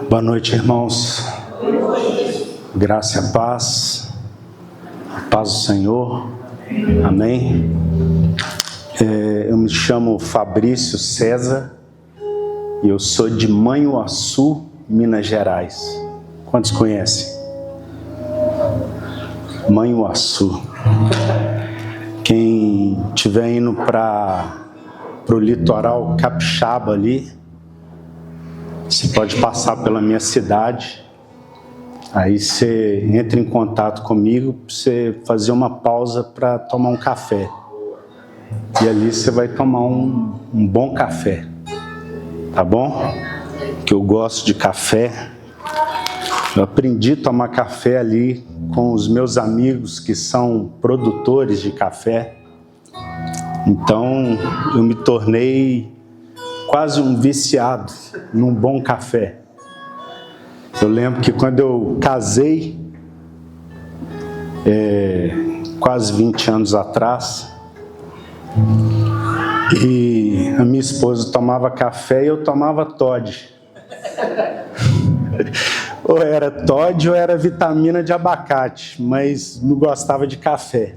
Boa noite, irmãos. Graça e a paz do Senhor. Amém. Eu me chamo Fabrício César e eu sou de Manhuaçu, Minas Gerais. Quantos conhecem? Manhuaçu. Quem estiver indo para o litoral capixaba ali, você pode passar pela minha cidade, aí você entra em contato comigo para você fazer uma pausa para tomar um café. E ali você vai tomar um bom café, tá bom? Que eu gosto de café. Eu aprendi a tomar café ali com os meus amigos que são produtores de café. Então eu me tornei quase um viciado num bom café. Eu lembro que quando eu casei, quase 20 anos atrás, e a minha esposa tomava café e eu tomava Toddy. Ou era Toddy ou era vitamina de abacate, mas não gostava de café.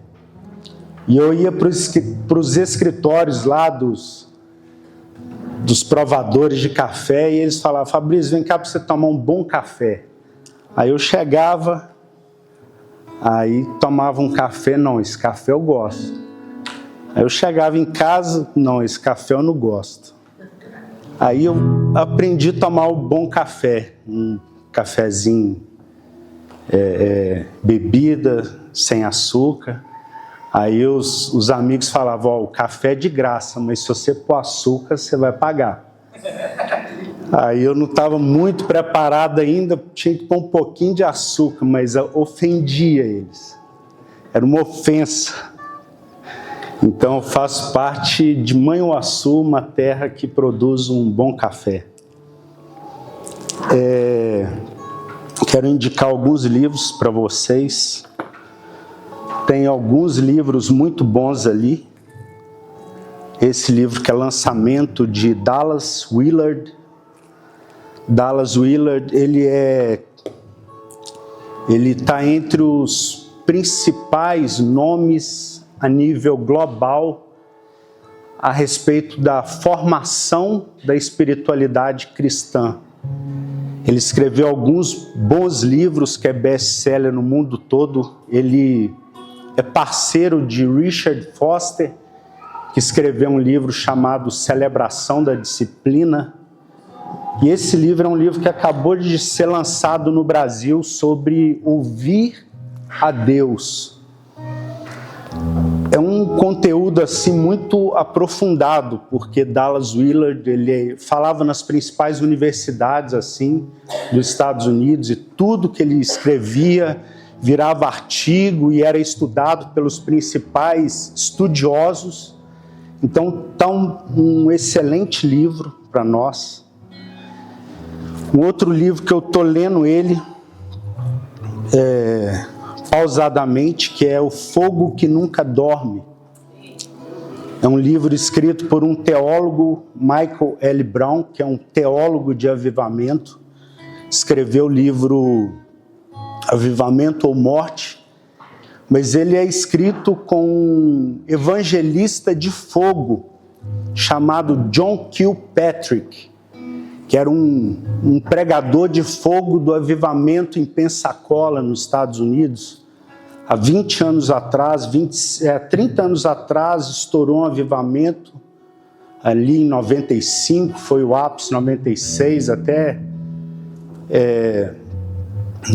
E eu ia para os escritórios lá dos provadores de café e eles falavam: Fabrício, vem cá para você tomar um bom café. Aí eu chegava, aí tomava um café, não, esse café eu gosto. Aí eu chegava em casa, não, esse café eu não gosto. Aí eu aprendi a tomar o bom café, um cafezinho, bebida, sem açúcar. Aí os amigos falavam: o café é de graça, mas se você pôr açúcar, você vai pagar. Aí eu não estava muito preparado ainda, tinha que pôr um pouquinho de açúcar, mas eu ofendia eles. Era uma ofensa. Então eu faço parte de Manhuaçu, uma terra que produz um bom café. Quero indicar alguns livros para vocês. Tem alguns livros muito bons ali. Esse livro que é lançamento de Dallas Willard. Dallas Willard, ele está entre os principais nomes a nível global a respeito da formação da espiritualidade cristã. Ele escreveu alguns bons livros que é best-seller no mundo todo. Ele é parceiro de Richard Foster, que escreveu um livro chamado Celebração da Disciplina. E esse livro é um livro que acabou de ser lançado no Brasil sobre ouvir a Deus. É um conteúdo assim muito aprofundado, porque Dallas Willard, ele falava nas principais universidades assim dos Estados Unidos, e tudo que ele escrevia virava artigo e era estudado pelos principais estudiosos. Então está um excelente livro para nós. Um outro livro que eu estou lendo ele pausadamente, que é O Fogo que Nunca Dorme. É um livro escrito por um teólogo, Michael L. Brown, que é um teólogo de avivamento. Escreveu o livro Avivamento ou Morte, mas ele é escrito com um evangelista de fogo chamado John Kilpatrick, que era um pregador de fogo do avivamento em Pensacola, nos Estados Unidos. Há 20 anos atrás, 30 anos atrás, estourou um avivamento ali em 95, foi o ápice, 96 até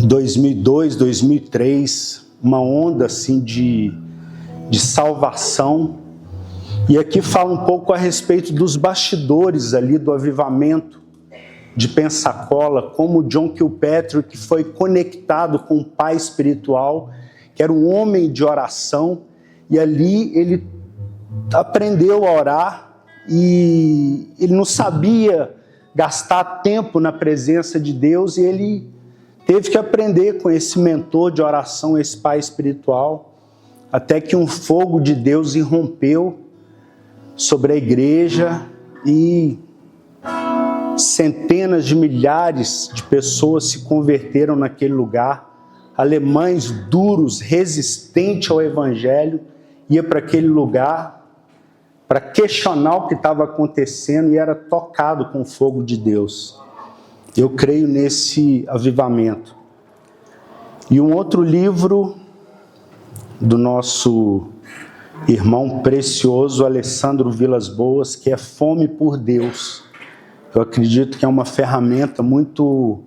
2002, 2003, uma onda assim de salvação. E aqui fala um pouco a respeito dos bastidores ali do avivamento de Pensacola, como John Kilpatrick foi conectado com um pai espiritual, que era um homem de oração, e ali ele aprendeu a orar, e ele não sabia gastar tempo na presença de Deus, e ele teve que aprender com esse mentor de oração, esse pai espiritual, até que um fogo de Deus irrompeu sobre a igreja e Centenas de milhares de pessoas se converteram naquele lugar. Alemães duros, resistentes ao Evangelho, ia para aquele lugar para questionar o que estava acontecendo e era tocado com o fogo de Deus. Eu creio nesse avivamento. E um outro livro do nosso irmão precioso Alessandro Vilas Boas, que é Fome por Deus. Eu acredito que é uma ferramenta muito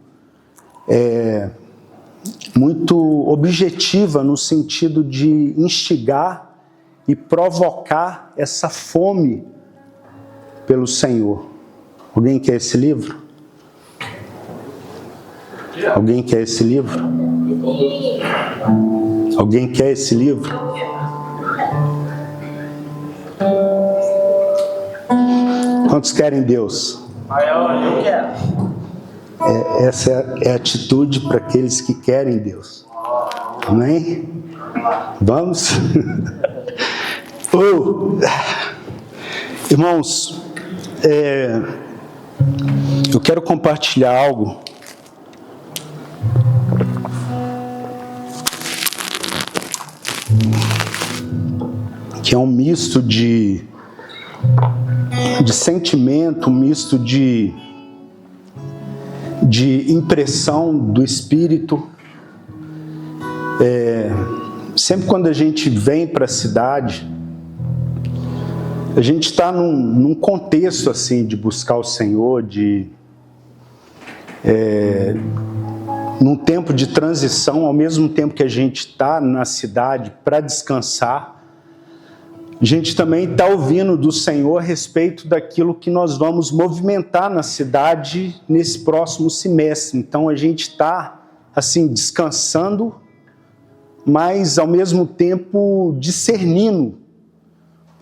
objetiva no sentido de instigar e provocar essa fome pelo Senhor. Alguém quer esse livro? Alguém quer esse livro? Alguém quer esse livro? Quantos querem Deus? Eu quero. Essa é a atitude para aqueles que querem Deus. Amém? Vamos? Irmãos, eu quero compartilhar algo que é um misto de sentimento, um misto de impressão do Espírito. Sempre quando a gente vem para a cidade, a gente está num contexto assim de buscar o Senhor, num tempo de transição, ao mesmo tempo que a gente está na cidade para descansar, a gente também está ouvindo do Senhor a respeito daquilo que nós vamos movimentar na cidade nesse próximo semestre. Então a gente está assim descansando, mas ao mesmo tempo discernindo,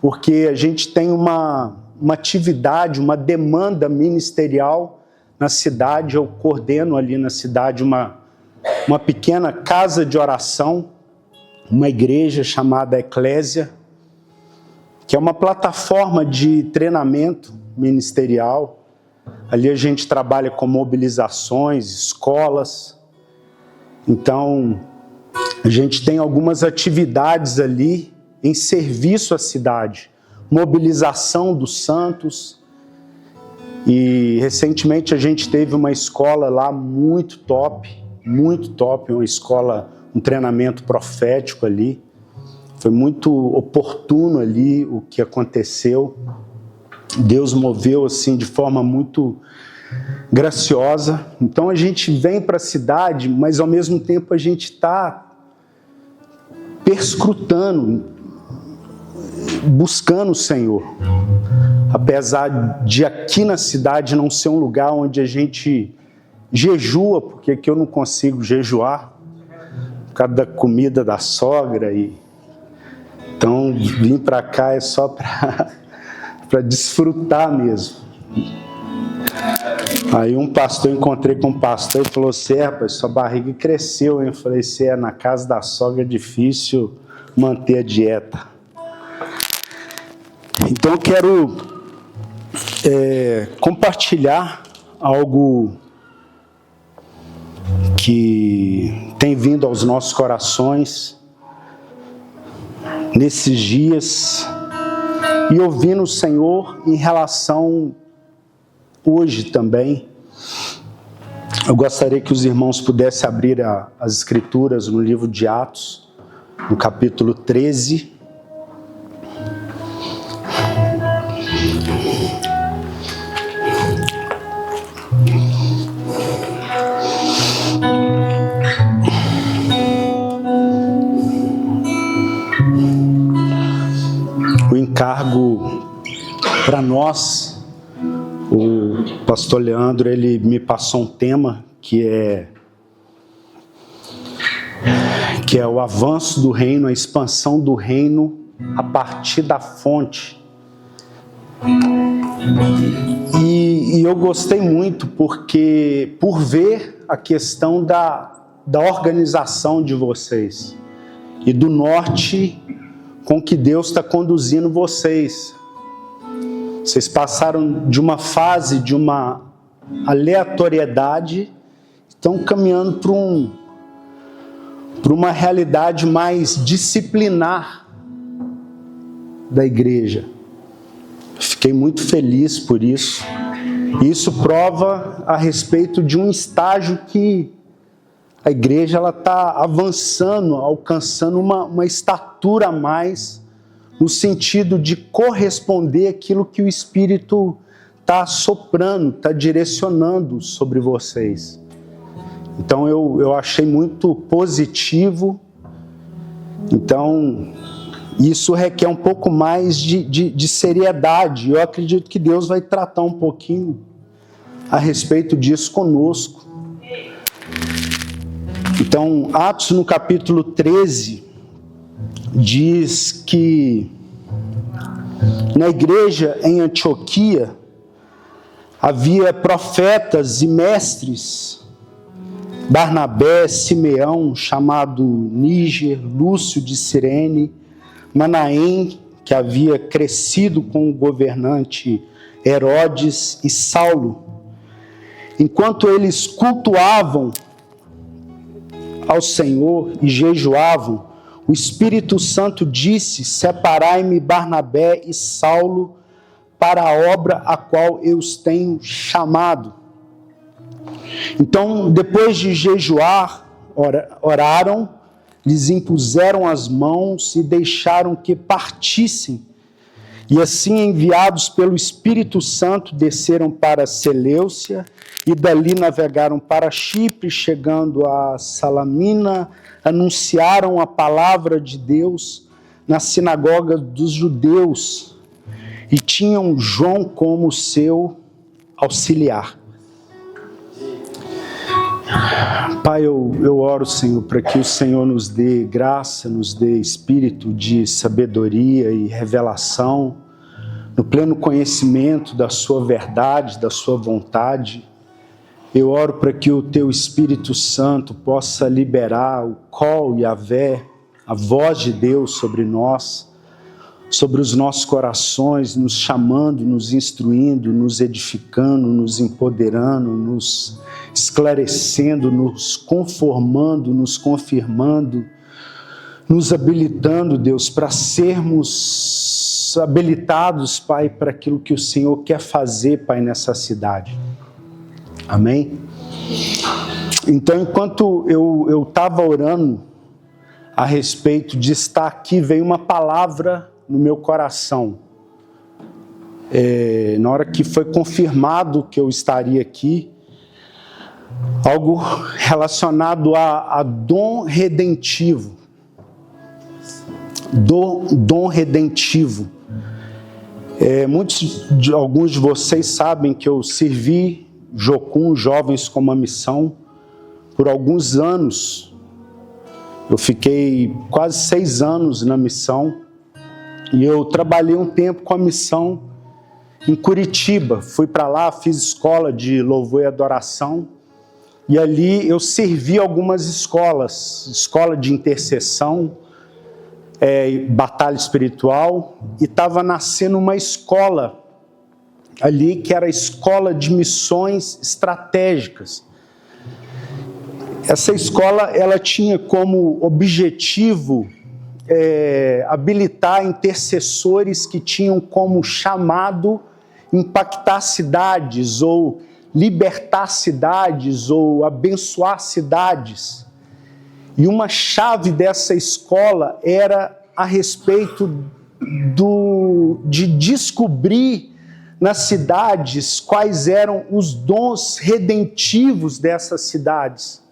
porque a gente tem uma atividade, uma demanda ministerial na cidade. Eu coordeno ali na cidade uma pequena casa de oração, uma igreja chamada Eclésia, que é uma plataforma de treinamento ministerial. Ali a gente trabalha com mobilizações, escolas. Então, a gente tem algumas atividades ali em serviço à cidade. Mobilização dos santos. E recentemente a gente teve uma escola lá muito top, uma escola, um treinamento profético ali. Foi muito oportuno ali o que aconteceu. Deus moveu assim de forma muito graciosa. Então a gente vem para a cidade, mas ao mesmo tempo a gente está perscrutando, buscando o Senhor. Apesar de aqui na cidade não ser um lugar onde a gente jejua, porque aqui eu não consigo jejuar, por causa da comida da sogra. Então, vir para cá é só para desfrutar mesmo. Aí encontrei com um pastor e falou assim: rapaz, sua barriga cresceu, hein? Eu falei: na casa da sogra é difícil manter a dieta. Então eu quero compartilhar algo que tem vindo aos nossos corações nesses dias, e ouvindo o Senhor em relação hoje também. Eu gostaria que os irmãos pudessem abrir as Escrituras no livro de Atos, no capítulo 13. O encargo para nós, o pastor Leandro, ele me passou um tema que é o avanço do reino, a expansão do reino a partir da fonte. E eu gostei muito porque, por ver a questão da organização de vocês e do norte com que Deus está conduzindo vocês. Vocês passaram de uma fase de uma aleatoriedade, estão caminhando para uma realidade mais disciplinar da igreja. Fiquei muito feliz por isso. Isso prova a respeito de um estágio que a igreja está avançando, alcançando uma estatura a mais, no sentido de corresponder àquilo que o Espírito está soprando, está direcionando sobre vocês. Então eu achei muito positivo. Então isso requer um pouco mais de seriedade. Eu acredito que Deus vai tratar um pouquinho a respeito disso conosco. Então, Atos no capítulo 13 diz que na igreja em Antioquia havia profetas e mestres, Barnabé, Simeão, chamado Níger, Lúcio de Cirene, Manaém, que havia crescido com o governante Herodes, e Saulo. Enquanto eles cultuavam ao Senhor e jejuavam, o Espírito Santo disse: separai-me Barnabé e Saulo para a obra a qual eu os tenho chamado. Então, depois de jejuar, oraram, lhes impuseram as mãos e deixaram que partissem. E assim, enviados pelo Espírito Santo, desceram para Seleucia e dali navegaram para Chipre, chegando a Salamina, anunciaram a palavra de Deus na sinagoga dos judeus e tinham João como seu auxiliar. Pai, eu oro, Senhor, para que o Senhor nos dê graça, nos dê espírito de sabedoria e revelação, no pleno conhecimento da sua verdade, da sua vontade. Eu oro para que o Teu Espírito Santo possa liberar o Kol Yavé, a voz de Deus sobre nós, sobre os nossos corações, nos chamando, nos instruindo, nos edificando, nos empoderando, nos esclarecendo, nos conformando, nos confirmando, nos habilitando, Deus, para sermos habilitados, Pai, para aquilo que o Senhor quer fazer, Pai, nessa cidade. Amém? Então, enquanto eu estava orando a respeito de estar aqui, veio uma palavra no meu coração. Na hora que foi confirmado que eu estaria aqui, algo relacionado a dom redentivo. Dom redentivo. Alguns de vocês sabem que eu servi Jocum, Jovens com uma Missão, por alguns anos. Eu fiquei quase 6 anos na missão e eu trabalhei um tempo com a missão em Curitiba. Fui para lá, fiz escola de louvor e adoração e ali eu servi algumas escolas, escola de intercessão, batalha espiritual, e estava nascendo uma escola ali que era a Escola de Missões Estratégicas. Essa escola, ela tinha como objetivo habilitar intercessores que tinham como chamado impactar cidades, ou libertar cidades, ou abençoar cidades. E uma chave dessa escola era a respeito de descobrir nas cidades quais eram os dons redentivos dessas cidades.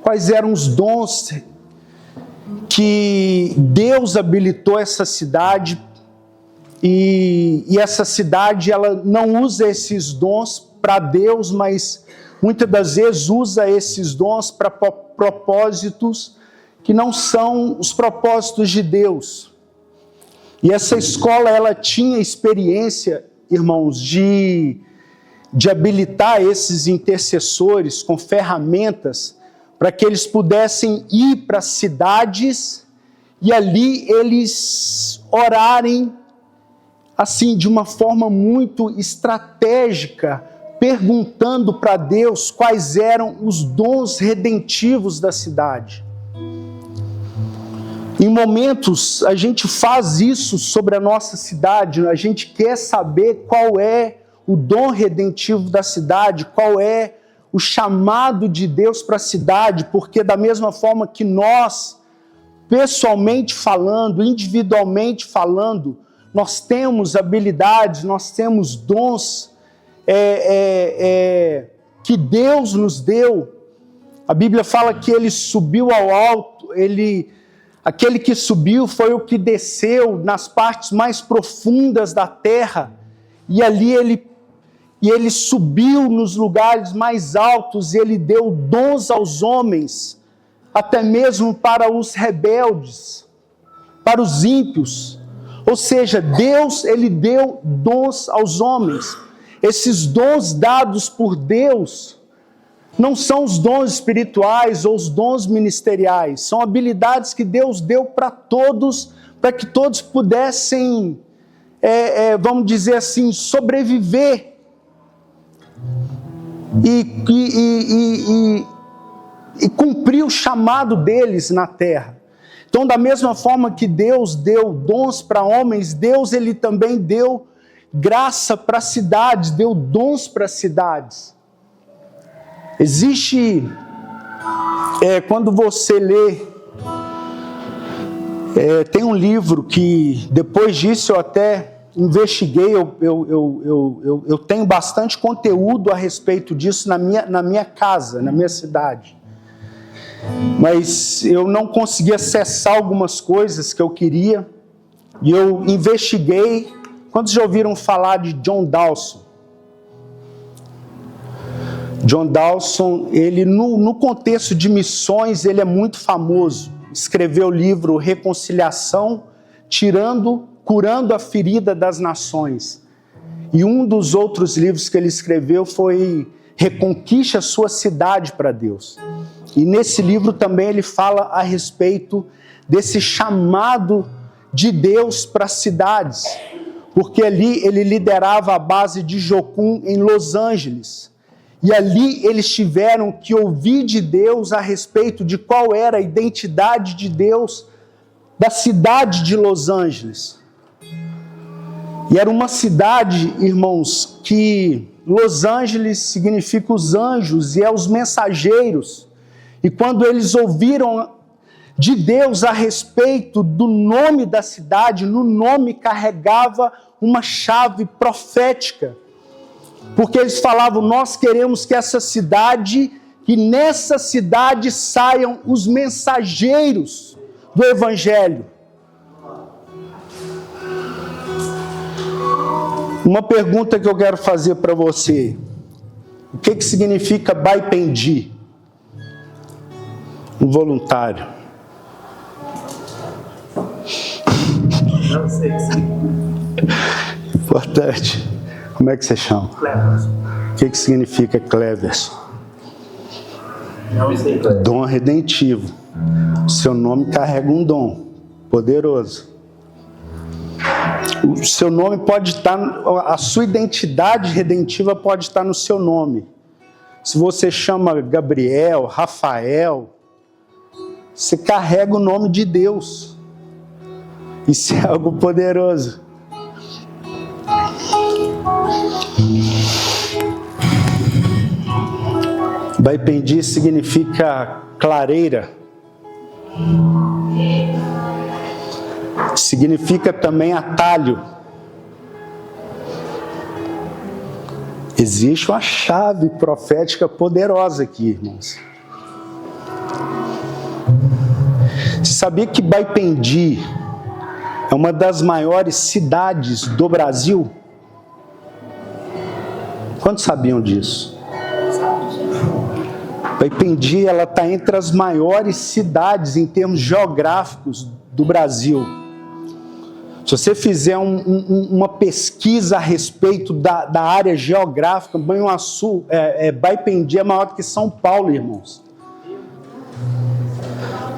Quais eram os dons que Deus habilitou essa cidade, e essa cidade ela não usa esses dons para Deus, mas muitas das vezes usa esses dons para propósitos que não são os propósitos de Deus. E essa escola ela tinha experiência, irmãos, de habilitar esses intercessores com ferramentas para que eles pudessem ir para cidades e ali eles orarem assim de uma forma muito estratégica perguntando para Deus quais eram os dons redentivos da cidade. Em momentos a gente faz isso sobre a nossa cidade, a gente quer saber qual é o dom redentivo da cidade, qual é o chamado de Deus para a cidade, porque da mesma forma que nós, pessoalmente falando, individualmente falando, nós temos habilidades, nós temos dons que Deus nos deu. A Bíblia fala que ele subiu ao alto, aquele que subiu foi o que desceu nas partes mais profundas da terra, e ali ele subiu nos lugares mais altos, e ele deu dons aos homens, até mesmo para os rebeldes, para os ímpios. Ou seja, Deus, ele deu dons aos homens. Esses dons dados por Deus não são os dons espirituais ou os dons ministeriais, são habilidades que Deus deu para todos, para que todos pudessem, vamos dizer assim, sobreviver e cumprir o chamado deles na terra. Então, da mesma forma que Deus deu dons para homens, Deus ele também deu graça para cidades, deu dons para cidades. Existe, quando você lê, tem um livro que depois disso eu até investiguei, eu tenho bastante conteúdo a respeito disso na minha casa, na minha cidade. Mas eu não consegui acessar algumas coisas que eu queria, e eu investiguei. Quantos já ouviram falar de John Dawson? John Dawson, ele no contexto de missões, ele é muito famoso. Escreveu o livro Reconciliação, curando a ferida das nações. E um dos outros livros que ele escreveu foi Reconquiste a sua cidade para Deus. E nesse livro também ele fala a respeito desse chamado de Deus para as cidades. Porque ali ele liderava a base de Jocum em Los Angeles. E ali eles tiveram que ouvir de Deus a respeito de qual era a identidade de Deus da cidade de Los Angeles. E era uma cidade, irmãos, que Los Angeles significa os anjos e os mensageiros. E quando eles ouviram de Deus a respeito do nome da cidade, no nome carregava uma chave profética. Porque eles falavam, nós queremos que que nessa cidade saiam os mensageiros do Evangelho. Uma pergunta que eu quero fazer para você. O que significa Baipendi? Um voluntário. Não sei se... Importante. Como é que você chama? Cleverson. O que significa Cleverson? Não sei. Dom redentivo. O seu nome carrega um dom poderoso. O seu nome pode estar, a sua identidade redentiva pode estar no seu nome. Se você chama Gabriel, Rafael, você carrega o nome de Deus. Isso é algo poderoso. Baipendi significa clareira. Significa também atalho. Existe uma chave profética poderosa aqui, irmãos. Você sabia que Baipendi é uma das maiores cidades do Brasil? Quantos sabiam disso? Baipendi, ela está entre as maiores cidades em termos geográficos do Brasil. Se você fizer uma pesquisa a respeito da área geográfica, Banhuaçu, Baipendi é maior do que São Paulo, irmãos.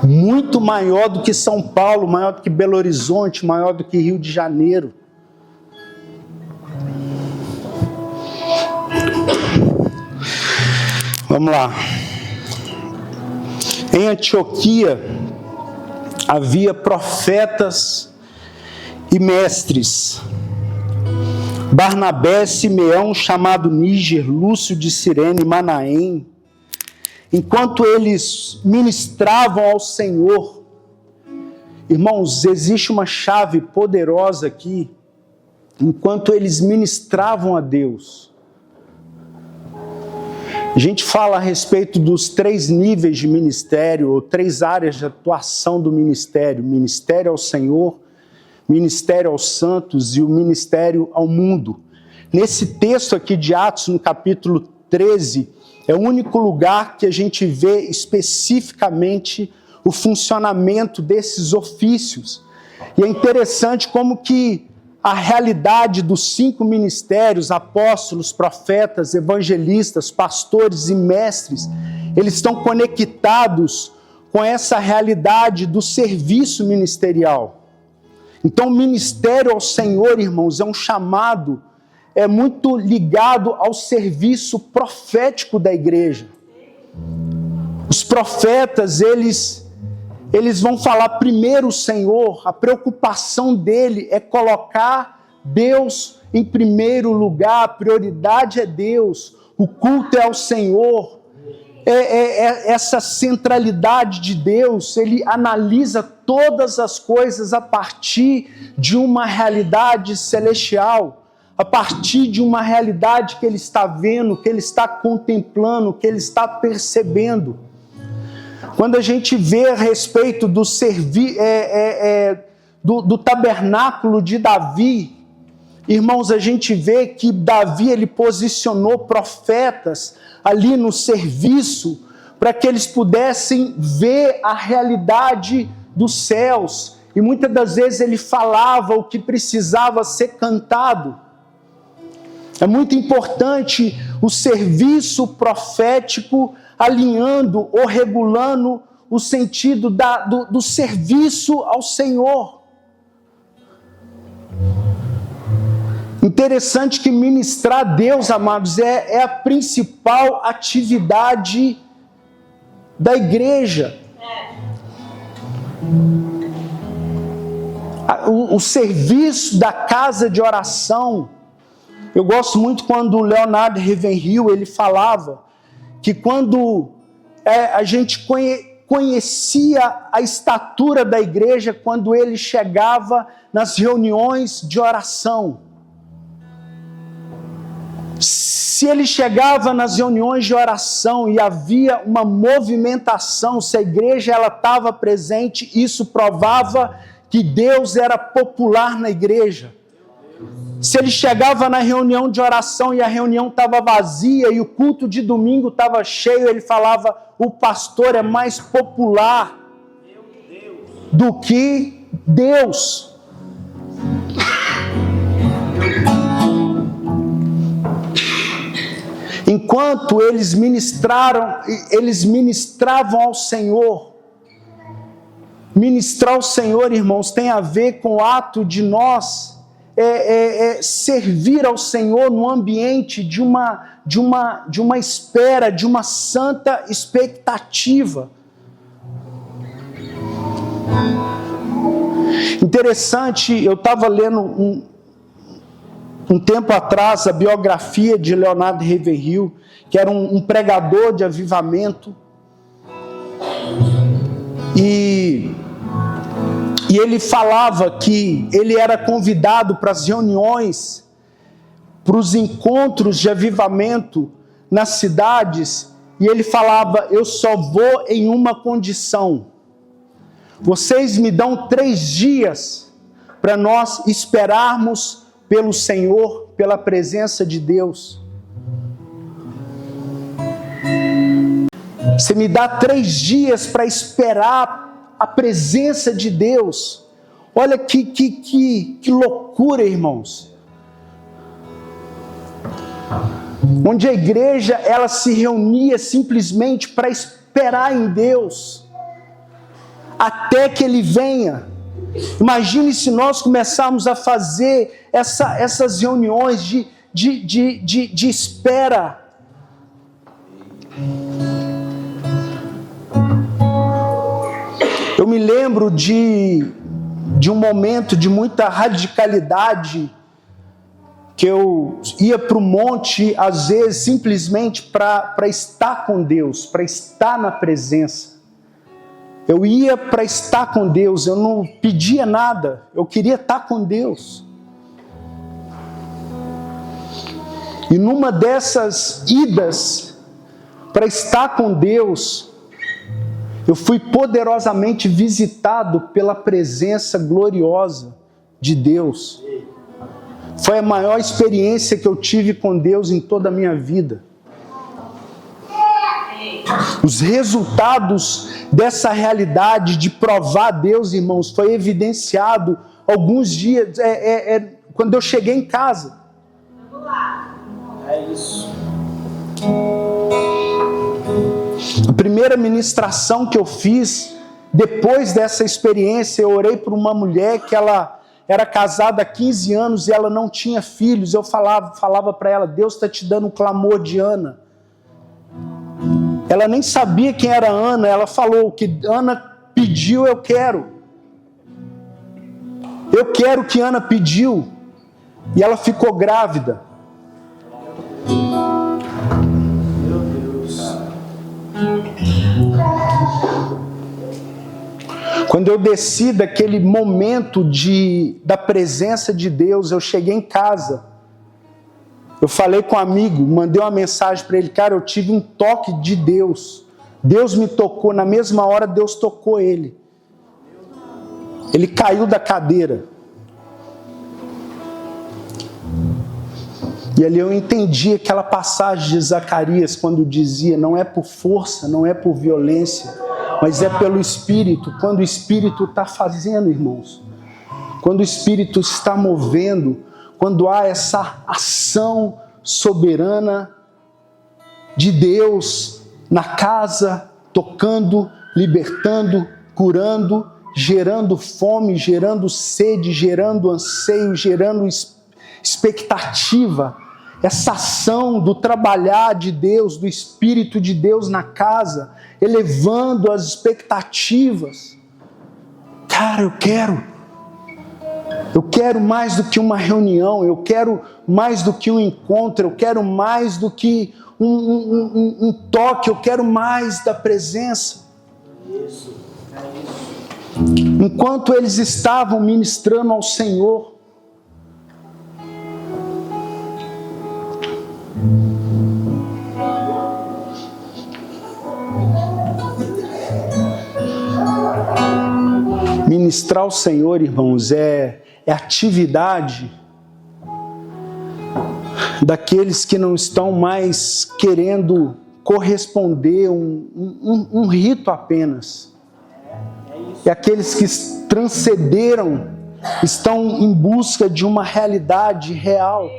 Muito maior do que São Paulo, maior do que Belo Horizonte, maior do que Rio de Janeiro. Vamos lá. Em Antioquia havia profetas e mestres. Barnabé, Simeão, chamado Níger, Lúcio de Cirene, Manaém. Enquanto eles ministravam ao Senhor, irmãos, existe uma chave poderosa aqui. Enquanto eles ministravam a Deus, a gente fala a respeito dos 3 níveis de ministério, ou 3 áreas de atuação do ministério: ministério ao Senhor, ministério aos santos e o ministério ao mundo. Nesse texto aqui de Atos, no capítulo 13, é o único lugar que a gente vê especificamente o funcionamento desses ofícios. E é interessante como que a realidade dos 5 ministérios, apóstolos, profetas, evangelistas, pastores e mestres, eles estão conectados com essa realidade do serviço ministerial. Então, o ministério ao Senhor, irmãos, é um chamado, é muito ligado ao serviço profético da igreja. Os profetas, eles vão falar primeiro o Senhor. A preocupação dele é colocar Deus em primeiro lugar, a prioridade é Deus, o culto é ao Senhor, essa centralidade de Deus. Ele analisa todas as coisas a partir de uma realidade celestial, a partir de uma realidade que ele está vendo, que ele está contemplando, que ele está percebendo. Quando a gente vê a respeito do tabernáculo de Davi, irmãos, a gente vê que Davi, ele posicionou profetas ali no serviço para que eles pudessem ver a realidade dos céus. E muitas das vezes ele falava o que precisava ser cantado. É muito importante o serviço profético alinhando ou regulando o sentido do serviço ao Senhor. Interessante que ministrar a Deus, amados, é a principal atividade da igreja. O serviço da casa de oração. Eu gosto muito quando o Leonard Ravenhill, ele falava que quando a gente conhecia a estatura da igreja, quando ele chegava nas reuniões de oração. Se ele chegava nas reuniões de oração e havia uma movimentação, se a igreja estava presente, isso provava que Deus era popular na igreja. Se ele chegava na reunião de oração e a reunião estava vazia e o culto de domingo estava cheio, ele falava: o pastor é mais popular do que Deus. Enquanto eles ministravam ao Senhor. Ministrar ao Senhor, irmãos, tem a ver com o ato de nós servir ao Senhor no ambiente de uma espera, de uma santa expectativa. Interessante, eu estava lendo um tempo atrás a biografia de Leonard Ravenhill, que era um pregador de avivamento, e ele falava que ele era convidado para as reuniões, para os encontros de avivamento nas cidades, e ele falava: eu só vou em uma condição. Vocês me dão 3 dias para nós esperarmos pelo Senhor, pela presença de Deus. Você me dá 3 dias para esperar a presença de Deus. Olha que loucura, irmãos. Onde a igreja, ela se reunia simplesmente para esperar em Deus, até que Ele venha. Imagine se nós começarmos a fazer essas reuniões de espera. lembro de um momento de muita radicalidade, que eu ia para o monte, às vezes, simplesmente para estar com Deus, para estar na presença. Eu ia para estar com Deus, eu não pedia nada, eu queria estar com Deus. E numa dessas idas para estar com Deus, eu fui poderosamente visitado pela presença gloriosa de Deus. Foi a maior experiência que eu tive com Deus em toda a minha vida. Os resultados dessa realidade de provar Deus, irmãos, foi evidenciado alguns dias, quando eu cheguei em casa. É isso. A primeira ministração que eu fiz, depois dessa experiência, eu orei por uma mulher que ela era casada há 15 anos e ela não tinha filhos. Eu falava para ela, Deus está te dando um clamor de Ana. Ela nem sabia quem era Ana, ela falou, o que Ana pediu eu quero. Eu quero o que Ana pediu. E ela ficou grávida. Meu Deus. Quando eu desci daquele momento da presença de Deus, eu cheguei em casa. Eu falei com um amigo, mandei uma mensagem para ele, cara, eu tive um toque de Deus. Deus me tocou, na mesma hora Deus tocou ele. Ele caiu da cadeira. E ali eu entendi aquela passagem de Zacarias, quando dizia, não é por força, não é por violência, mas é pelo Espírito. Quando o Espírito está fazendo, irmãos, quando o Espírito está movendo, quando há essa ação soberana de Deus na casa, tocando, libertando, curando, gerando fome, gerando sede, gerando anseio, gerando expectativa, essa ação do trabalhar de Deus, do Espírito de Deus na casa, elevando as expectativas. Cara, eu quero mais do que uma reunião, eu quero mais do que um encontro, eu quero mais do que um toque, eu quero mais da presença. Isso. Enquanto eles estavam ministrando ao Senhor, ministrar ao Senhor, irmãos, é atividade daqueles que não estão mais querendo corresponder um rito apenas. E aqueles que transcenderam, estão em busca de uma realidade real.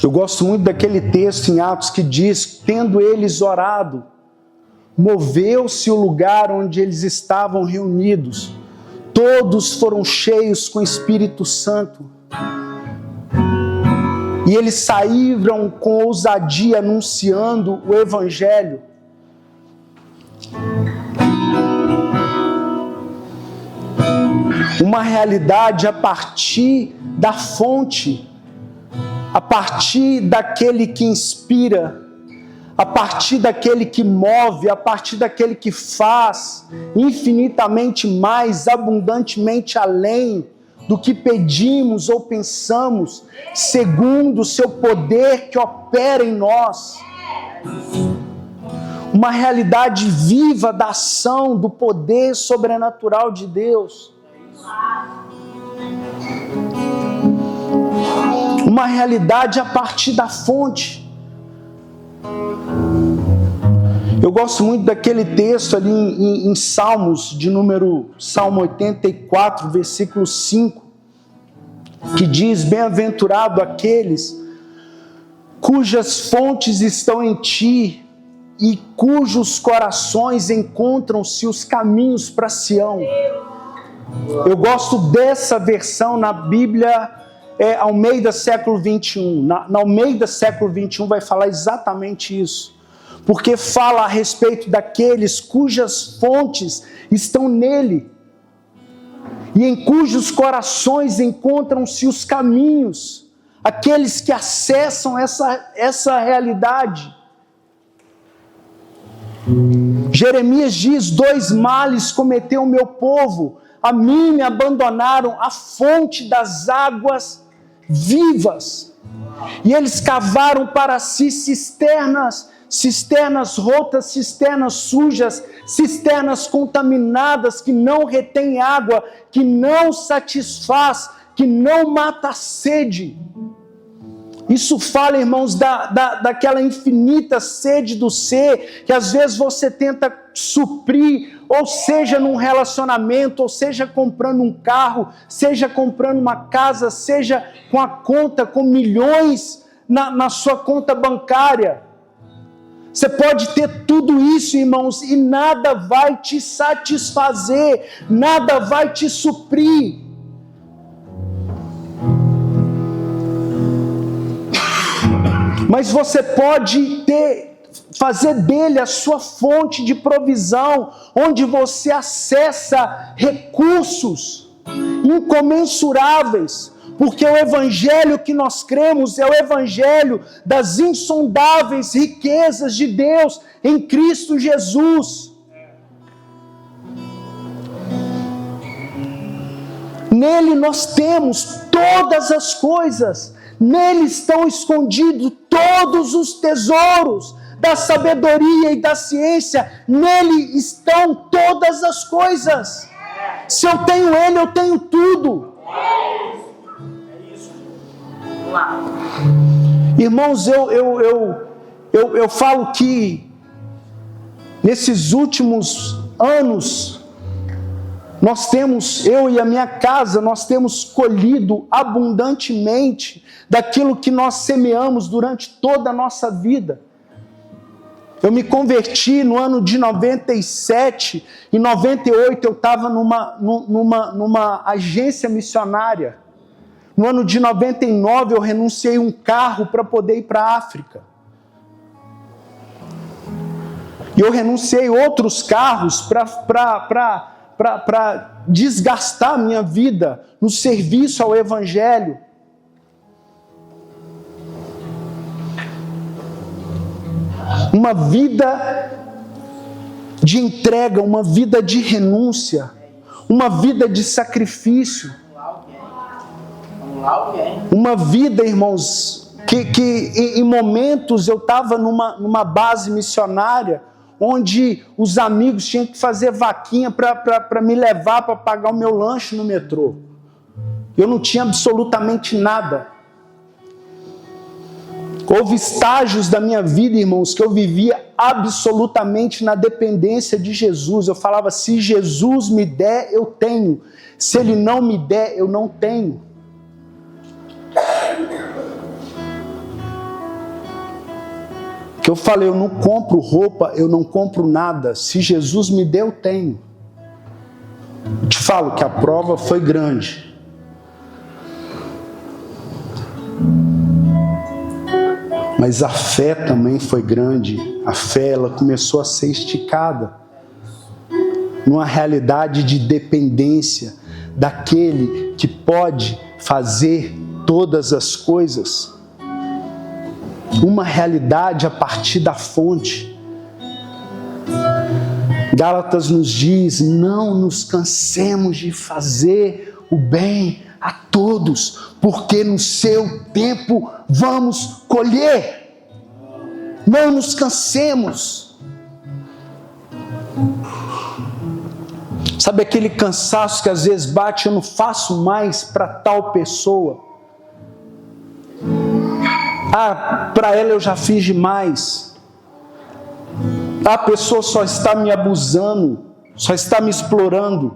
Eu gosto muito daquele texto em Atos que diz, tendo eles orado, moveu-se o lugar onde eles estavam reunidos. Todos foram cheios com o Espírito Santo. E eles saíram com ousadia anunciando o Evangelho. Uma realidade a partir da fonte, a partir daquele que inspira, a partir daquele que move, a partir daquele que faz infinitamente mais, abundantemente além do que pedimos ou pensamos, segundo o seu poder que opera em nós. Uma realidade viva da ação, do poder sobrenatural de Deus. Uma realidade a partir da fonte. Eu gosto muito daquele texto ali em Salmos, Salmo 84, versículo 5, que diz, bem-aventurado aqueles cujas fontes estão em ti e cujos corações encontram-se os caminhos para Sião. Eu gosto dessa versão na Bíblia Almeida século 21. Na Almeida século 21 vai falar exatamente isso. Porque fala a respeito daqueles cujas fontes estão nele. E em cujos corações encontram-se os caminhos. Aqueles que acessam essa realidade. Jeremias diz: 2 males cometeu o meu povo. A mim me abandonaram a fonte das águas vivas. E eles cavaram para si cisternas rotas, cisternas sujas, cisternas contaminadas, que não retêm água, que não satisfaz, que não mata a sede. Isso fala, irmãos, daquela infinita sede do ser, que às vezes você tenta suprir, ou seja num relacionamento, ou seja comprando um carro, seja comprando uma casa, seja com a conta, com milhões na sua conta bancária. Você pode ter tudo isso, irmãos, e nada vai te satisfazer, nada vai te suprir. Mas você pode fazer dele a sua fonte de provisão, onde você acessa recursos incomensuráveis, porque o evangelho que nós cremos é o evangelho das insondáveis riquezas de Deus em Cristo Jesus. Nele nós temos todas as coisas. Nele estão escondidos todos os tesouros da sabedoria e da ciência. Nele estão todas as coisas. Se eu tenho Ele, eu tenho tudo. É isso. Vamos lá. Irmãos, eu falo que nesses últimos anos, eu e a minha casa, nós temos colhido abundantemente daquilo que nós semeamos durante toda a nossa vida. Eu me converti no ano de 97, em 98 eu estava numa agência missionária. No ano de 99 eu renunciei um carro para poder ir para a África. E eu renunciei outros carros para desgastar minha vida no serviço ao Evangelho. Uma vida de entrega, uma vida de renúncia, uma vida de sacrifício. Uma vida, irmãos, que em momentos eu estava numa base missionária, onde os amigos tinham que fazer vaquinha para me levar para pagar o meu lanche no metrô. Eu não tinha absolutamente nada. Houve estágios da minha vida, irmãos, que eu vivia absolutamente na dependência de Jesus. Eu falava: se Jesus me der, eu tenho. Se Ele não me der, eu não tenho. Que eu falei: eu não compro roupa, eu não compro nada. Se Jesus me der, eu tenho. Eu te falo que a prova foi grande. Mas a fé também foi grande. A fé, ela começou a ser esticada numa realidade de dependência daquele que pode fazer todas as coisas. Uma realidade a partir da fonte. Gálatas nos diz: não nos cansemos de fazer o bem a todos, porque no seu tempo vamos colher. Não nos cansemos. Sabe aquele cansaço que às vezes bate: eu não faço mais para tal pessoa. Para ela eu já fiz demais. A pessoa só está me abusando, só está me explorando.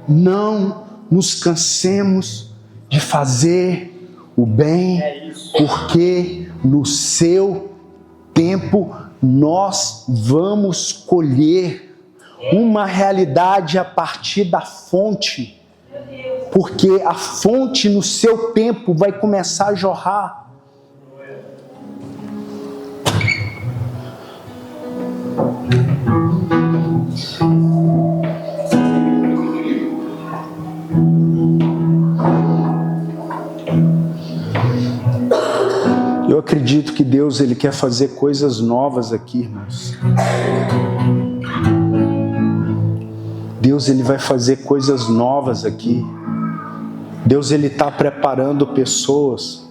Não nos cansemos de fazer o bem, porque no seu tempo nós vamos colher uma realidade a partir da fonte. porque a fonte no seu tempo vai começar a jorrar. Eu acredito que Deus, Ele quer fazer coisas novas aqui, irmãos. Deus, Ele vai fazer coisas novas aqui. Deus, Ele está preparando pessoas.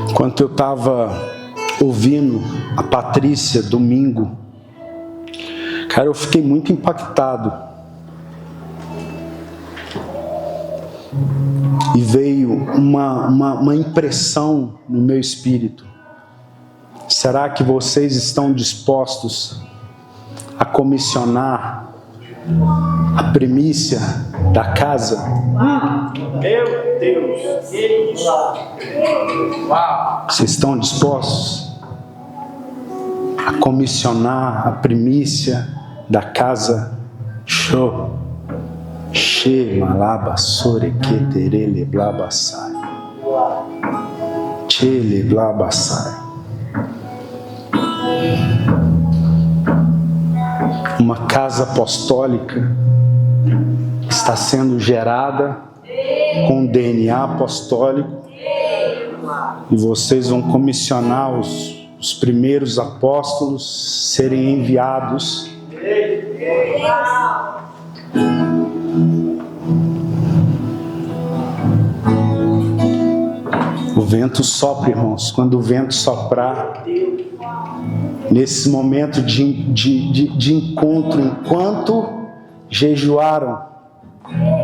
Enquanto eu estava ouvindo a Patrícia domingo, cara, eu fiquei muito impactado. E veio uma impressão no meu espírito. Será que vocês estão dispostos a comissionar a primícia da casa? Meu Deus, que isso? Uau! Vocês estão dispostos a comissionar a primícia da casa? Show! She malaba sore que terele blabasai. Chele blabasai. Uma casa apostólica está sendo gerada com DNA apostólico e vocês vão comissionar os primeiros apóstolos serem enviados. O vento sopra, irmãos. Quando o vento soprar, nesse momento de encontro, enquanto jejuaram,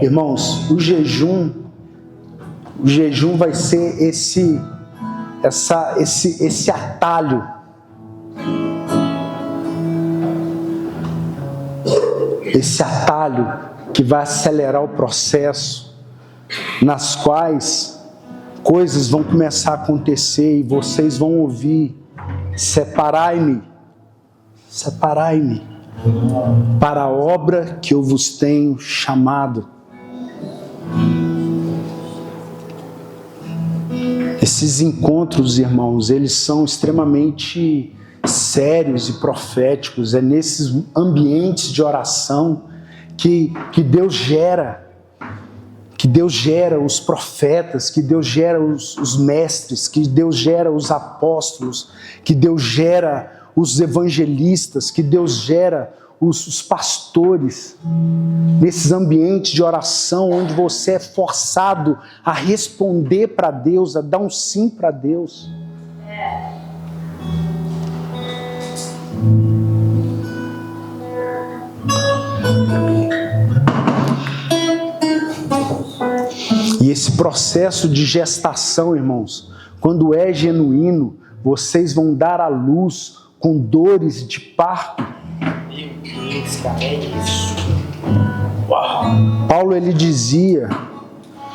irmãos, o jejum vai ser esse atalho. Esse atalho que vai acelerar o processo, nas quais coisas vão começar a acontecer e vocês vão ouvir: separai-me para a obra que eu vos tenho chamado. Esses encontros, irmãos, eles são extremamente sérios e proféticos. É nesses ambientes de oração que Deus gera. Que Deus gera os profetas, que Deus gera os mestres, que Deus gera os apóstolos, que Deus gera os evangelistas, que Deus gera os pastores. Nesses ambientes de oração onde você é forçado a responder para Deus, a dar um sim para Deus. E esse processo de gestação, irmãos, quando é genuíno, vocês vão dar à luz com dores de parto. Meu Deus, cara, é isso. Uau! Paulo, ele dizia: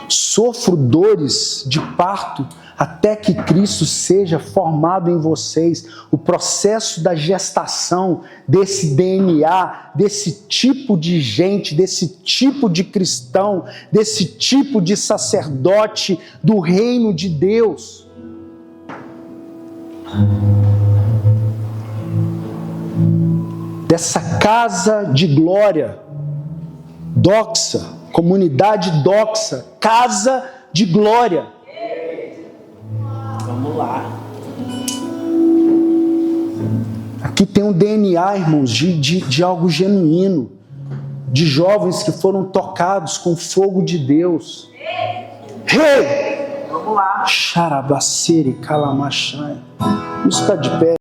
sofro dores de parto até que Cristo seja formado em vocês. O processo da gestação desse DNA, desse tipo de gente, desse tipo de cristão, desse tipo de sacerdote do reino de Deus. Dessa casa de glória, doxa, comunidade doxa, casa de glória. Vamos lá. Aqui tem um DNA, irmãos, de algo genuíno, de jovens que foram tocados com fogo de Deus. Hey! Vamos lá. Xarabacere calamachai. Vamos ficar de pé.